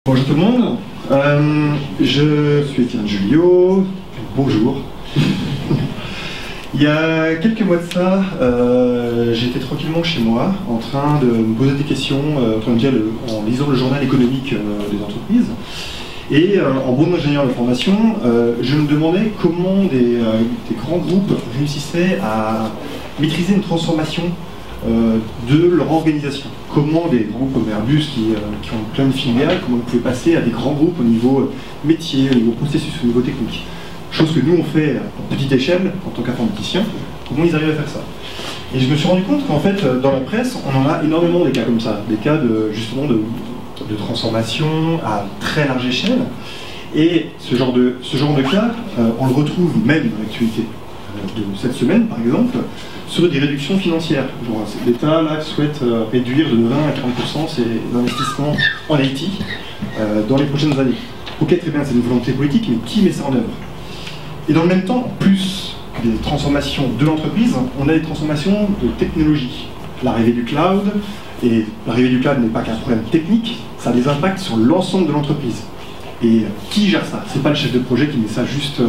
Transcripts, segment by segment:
Bonjour tout le monde, je suis Étienne Julliot, bonjour. Il y a quelques mois de ça, j'étais tranquillement chez moi en train de me poser des questions, en lisant le journal économique des entreprises. Et en bon ingénieur de formation, je me demandais comment des grands groupes réussissaient à maîtriser une transformation de leur organisation. Comment des groupes comme Airbus qui ont plein de filiales, comment ils pouvaient passer à des grands groupes au niveau métier, au niveau processus, au niveau technique. Chose que nous on fait à petite échelle en tant qu'informaticiens, comment ils arrivent à faire ça. Et je me suis rendu compte qu'en fait dans la presse on en a énormément des cas comme ça, des cas justement de transformation à très large échelle. Et ce genre de cas, on le retrouve même dans l'actualité de cette semaine par exemple, sur des réductions financières. L'État souhaite réduire de 20 à 40% ses investissements en IT dans les prochaines années. Ok, très bien, c'est une volonté politique, mais qui met ça en œuvre? Et dans le même temps, plus des transformations de l'entreprise, on a des transformations de technologie. L'arrivée du cloud, et l'arrivée du cloud n'est pas qu'un problème technique, ça a des impacts sur l'ensemble de l'entreprise. Et qui gère ça? C'est pas le chef de projet qui met ça juste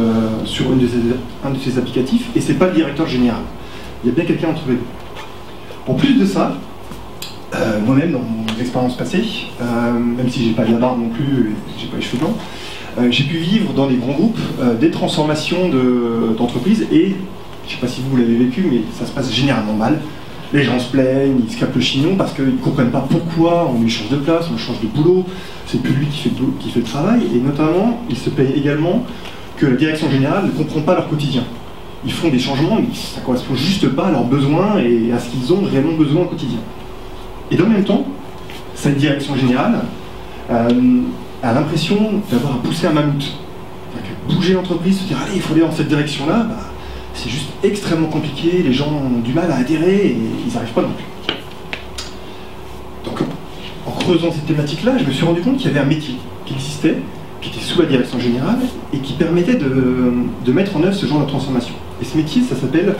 sur un de ses applicatifs, et c'est pas le directeur général. Il y a bien quelqu'un entre les deux. En plus de ça, moi-même, dans mon expérience passée, même si j'ai pas de la barbe non plus, j'ai pas les cheveux blancs, j'ai pu vivre dans des grands groupes des transformations d'entreprises et, je sais pas si vous l'avez vécu, mais ça se passe généralement mal. Les gens se plaignent, ils se capent le chignon parce qu'ils ne comprennent pas pourquoi on lui change de place, on lui change de boulot, c'est plus lui qui fait le travail, et notamment, ils se plaignent également que la direction générale ne comprend pas leur quotidien. Ils font des changements, mais ça ne correspond juste pas à leurs besoins et à ce qu'ils ont réellement besoin au quotidien. Et dans le même temps, cette direction générale a l'impression d'avoir à pousser un mammouth. Bouger l'entreprise, se dire allez, il faut aller dans cette direction-là, c'est juste extrêmement compliqué, les gens ont du mal à adhérer et ils n'arrivent pas non plus. Donc en creusant cette thématique-là, je me suis rendu compte qu'il y avait un métier qui existait, qui était sous la direction générale et qui permettait de mettre en œuvre ce genre de transformation. Et ce métier, ça s'appelle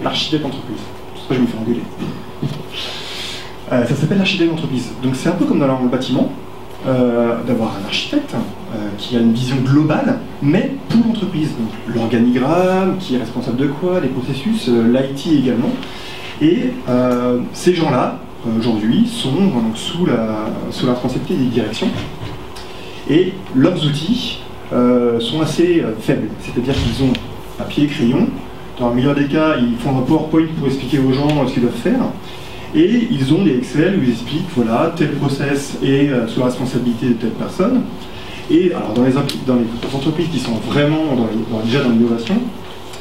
l'architecte d'entreprise. C'est pour ça que je me fais engueuler. Ça s'appelle l'architecte d'entreprise. Donc c'est un peu comme dans le bâtiment, d'avoir un architecte qui a une vision globale, mais pour l'entreprise. Donc l'organigramme, qui est responsable de quoi, les processus, l'IT également. Et ces gens-là, aujourd'hui, sont donc sous la responsabilité des directions. Et leurs outils sont assez faibles. C'est-à-dire qu'ils ont papier, crayon. Dans le meilleur des cas, ils font un PowerPoint pour expliquer aux gens ce qu'ils doivent faire. Et ils ont des Excel où ils expliquent, voilà, tel process est sous la responsabilité de telle personne. Et alors dans les entreprises qui sont vraiment déjà dans l'innovation,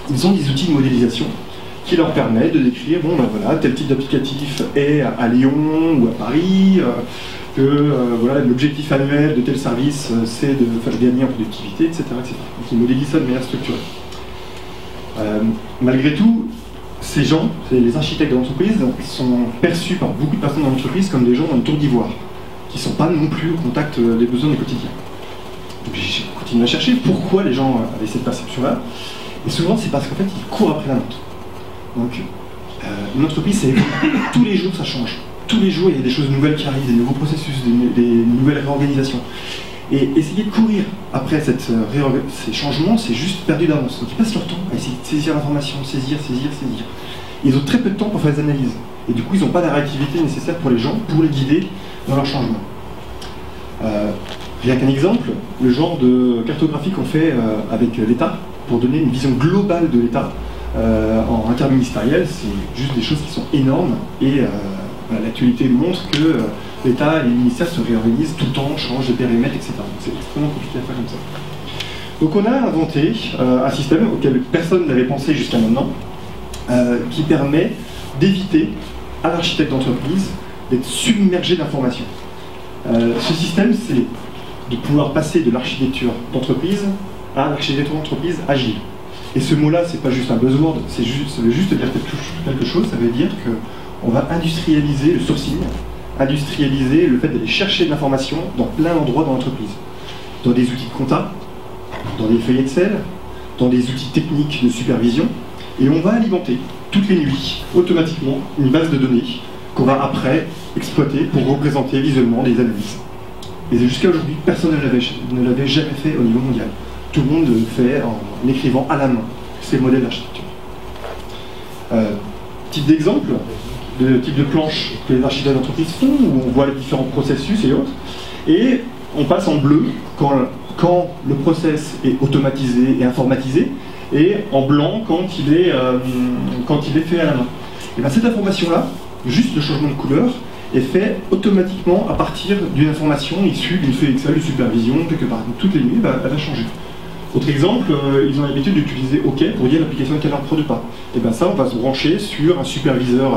ils ont des outils de modélisation qui leur permettent de décrire, bon ben voilà, tel type d'applicatif est à Lyon ou à Paris, voilà, l'objectif annuel de tel service c'est de faire gagner en productivité, etc., etc. Donc ils modélisent ça de manière structurée. Malgré tout, ces gens, les architectes de l'entreprise, sont perçus par beaucoup de personnes dans l'entreprise comme des gens dans une tour d'ivoire, qui ne sont pas non plus au contact des besoins du quotidien. Donc j'ai continué à chercher pourquoi les gens avaient cette perception-là, et souvent c'est parce qu'en fait ils courent après la montre. Donc une entreprise, tous les jours ça change. Tous les jours il y a des choses nouvelles qui arrivent, des nouveaux processus, des nouvelles réorganisations. Et essayer de courir après ces changements, c'est juste perdu d'avance. Donc ils passent leur temps à essayer de saisir l'information, saisir. Ils ont très peu de temps pour faire des analyses. Et du coup, ils n'ont pas la réactivité nécessaire pour les gens, pour les guider dans leur changement. Rien qu'un exemple, le genre de cartographie qu'on fait avec l'État, pour donner une vision globale de l'État en interministériel, c'est juste des choses qui sont énormes. Et l'actualité montre que l'État et les ministères se réorganisent tout le temps, changent de périmètre, etc. Donc c'est extrêmement compliqué à faire comme ça. Donc on a inventé un système auquel personne n'avait pensé jusqu'à maintenant, qui permet d'éviter à l'architecte d'entreprise d'être submergé d'informations. Ce système, c'est de pouvoir passer de l'architecture d'entreprise à l'architecture d'entreprise agile. Et ce mot-là, c'est pas juste un buzzword, ça veut juste dire quelque chose, ça veut dire qu'on va industrialiser le sourcing, industrialiser le fait d'aller chercher de l'information dans plein d'endroits dans l'entreprise. Dans des outils de compta, dans des feuilles Excel, dans des outils techniques de supervision, et on va alimenter toutes les nuits, automatiquement, une base de données qu'on va après exploiter pour représenter visuellement des analyses. Et jusqu'à aujourd'hui, personne ne l'avait jamais fait au niveau mondial. Tout le monde le fait en écrivant à la main ces modèles d'architecture. Type d'exemple, de type de planche que les architectes d'entreprise font, où on voit les différents processus et autres. Et on passe en bleu quand le process est automatisé et informatisé, et en blanc quand il est fait à la main. Et bien cette information-là, juste le changement de couleur, est fait automatiquement à partir d'une information issue d'une feuille Excel de supervision, quelque part. Donc, toutes les nuits, elle va changer. Autre exemple, ils ont l'habitude d'utiliser OK pour dire l'application est-elle en prod ou pas. Et bien ça, on va se brancher sur un superviseur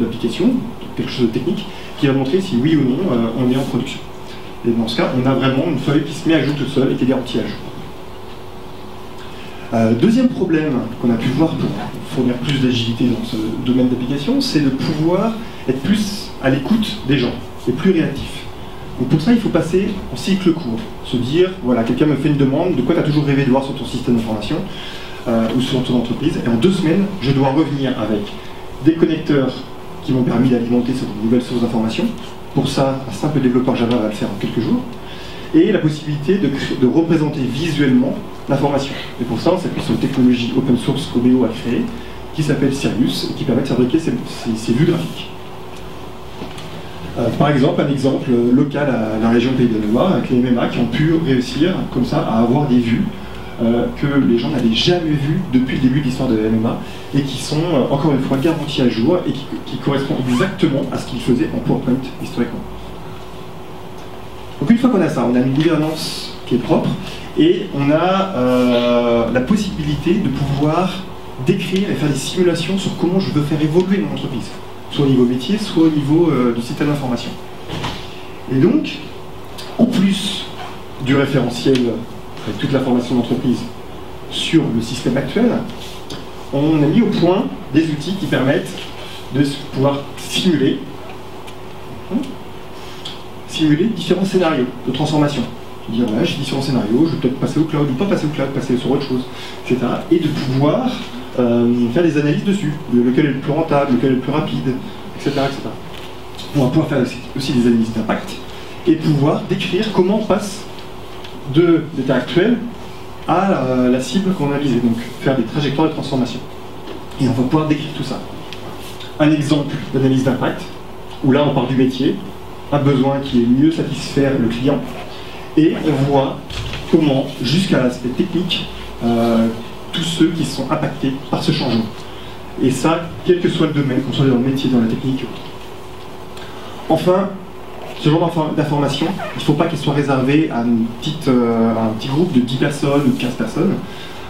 d'application, quelque chose de technique, qui va montrer si oui ou non on est en production. Et dans ce cas, on a vraiment une feuille qui se met à jour toute seule et qui est garantie à jour. Deuxième problème qu'on a pu voir pour fournir plus d'agilité dans ce domaine d'application, c'est de pouvoir être plus à l'écoute des gens et plus réactif. Donc pour ça, il faut passer en cycle court. Se dire, voilà, quelqu'un me fait une demande, de quoi tu as toujours rêvé de voir sur ton système d'information ou sur ton entreprise, et en 2 semaines, je dois revenir avec des connecteurs qui m'ont permis d'alimenter cette nouvelle source d'information. Pour ça, un simple développeur Java va le faire en quelques jours. Et la possibilité de représenter visuellement l'information. Et pour ça, on s'appuie sur une technologie open source qu'Obeo a créée, qui s'appelle Sirius, et qui permet de fabriquer ces vues graphiques. Par exemple, un exemple local à la région Pays de la Loire, avec les MMA qui ont pu réussir comme ça à avoir des vues que les gens n'avaient jamais vues depuis le début de l'histoire de MMA et qui sont encore une fois garanties à jour et qui correspondent exactement à ce qu'ils faisaient en PowerPoint historiquement. Donc une fois qu'on a ça, on a une gouvernance qui est propre et on a la possibilité de pouvoir décrire et faire des simulations sur comment je veux faire évoluer mon entreprise, soit au niveau métier, soit au niveau du système d'information. Et donc, en plus du référentiel avec toute l'information d'entreprise sur le système actuel, on a mis au point des outils qui permettent de pouvoir simuler différents scénarios de transformation. Dire, voilà, j'ai différents scénarios, je vais peut-être passer au cloud ou pas passer au cloud, passer sur autre chose, etc. Et de pouvoir faire des analyses dessus, lequel est le plus rentable, lequel est le plus rapide, etc. etc. On va pouvoir faire aussi des analyses d'impact et pouvoir décrire comment on passe de l'état actuel à la cible qu'on a visée, donc faire des trajectoires de transformation. Et on va pouvoir décrire tout ça. Un exemple d'analyse d'impact, où là on part du métier, un besoin qui est mieux satisfaire le client, et on voit comment, jusqu'à l'aspect technique, tous ceux qui sont impactés par ce changement. Et ça, quel que soit le domaine, qu'on soit dans le métier, dans la technique ou autre. Enfin, ce genre d'information, il ne faut pas qu'elle soit réservée à un petit groupe de 10 personnes ou de 15 personnes.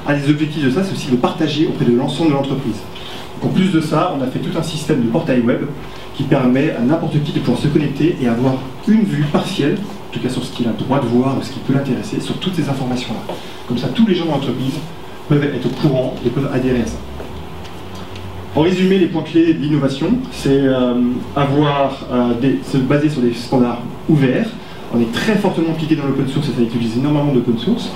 Un des objectifs de ça, c'est aussi de partager auprès de l'ensemble de l'entreprise. En plus de ça, on a fait tout un système de portail web qui permet à n'importe qui de pouvoir se connecter et avoir une vue partielle, en tout cas sur ce qu'il a le droit de voir, ce qui peut l'intéresser, sur toutes ces informations-là. Comme ça, tous les gens de l'entreprise peuvent être au courant et peuvent adhérer à ça. En résumé, les points clés de l'innovation, c'est se baser sur des standards ouverts. On est très fortement impliqué dans l'open source et ça utilise énormément d'open source.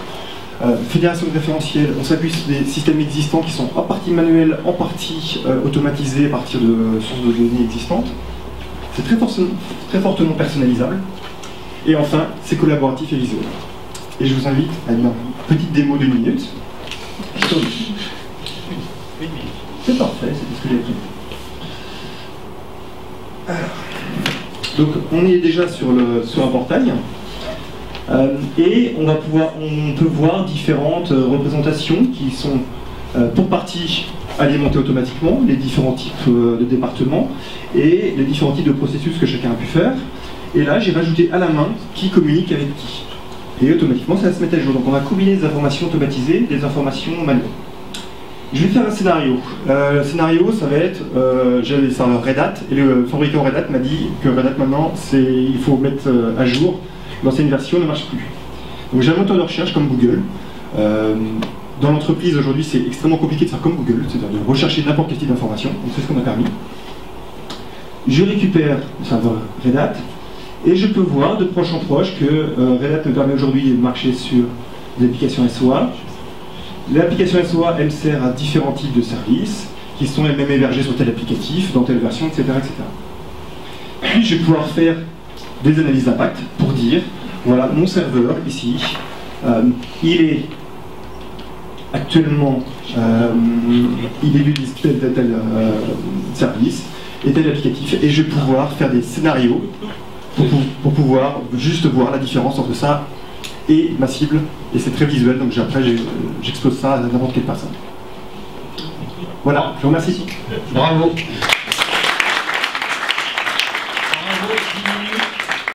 Fédération de référentiels, on s'appuie sur des systèmes existants qui sont en partie manuels, en partie automatisés à partir de sources de données existantes. C'est très fortement personnalisable. Et enfin, c'est collaboratif et visuel. Et je vous invite à une petite démo d'1 minute. C'est parfait, c'est ce que j'ai prévu. Donc on est déjà sur un portail. Et on peut voir différentes représentations qui sont pour partie alimentées automatiquement, les différents types de départements et les différents types de processus que chacun a pu faire. Et là, j'ai rajouté à la main qui communique avec qui. Et automatiquement, ça va se mettre à jour. Donc on va combiner des informations automatisées, des informations manuelles. Je vais faire un scénario. Le scénario, ça va être, j'ai les serveurs Red Hat, et le fabricant Red Hat m'a dit que Red Hat maintenant, il faut mettre à jour. L'ancienne version ne marche plus. Donc j'ai un moteur de recherche comme Google. Dans l'entreprise aujourd'hui, c'est extrêmement compliqué de faire comme Google, c'est-à-dire de rechercher n'importe quel type d'information. Donc c'est ce qu'on a permis. Je récupère le serveur Red Hat et je peux voir de proche en proche que Red Hat me permet aujourd'hui de marcher sur des applications SOA. L'application SOA, elle sert à différents types de services qui sont elles-mêmes hébergés sur tel applicatif, dans telle version, etc. etc. Puis je vais pouvoir faire des analyses d'impact pour dire, voilà, mon serveur ici, il est actuellement, il utilise tel service et tel applicatif, et je vais pouvoir faire des scénarios pour pouvoir juste voir la différence entre ça et ma cible, et c'est très visuel, donc après j'expose ça à n'importe quelle personne. Voilà, je vous remercie. Bravo.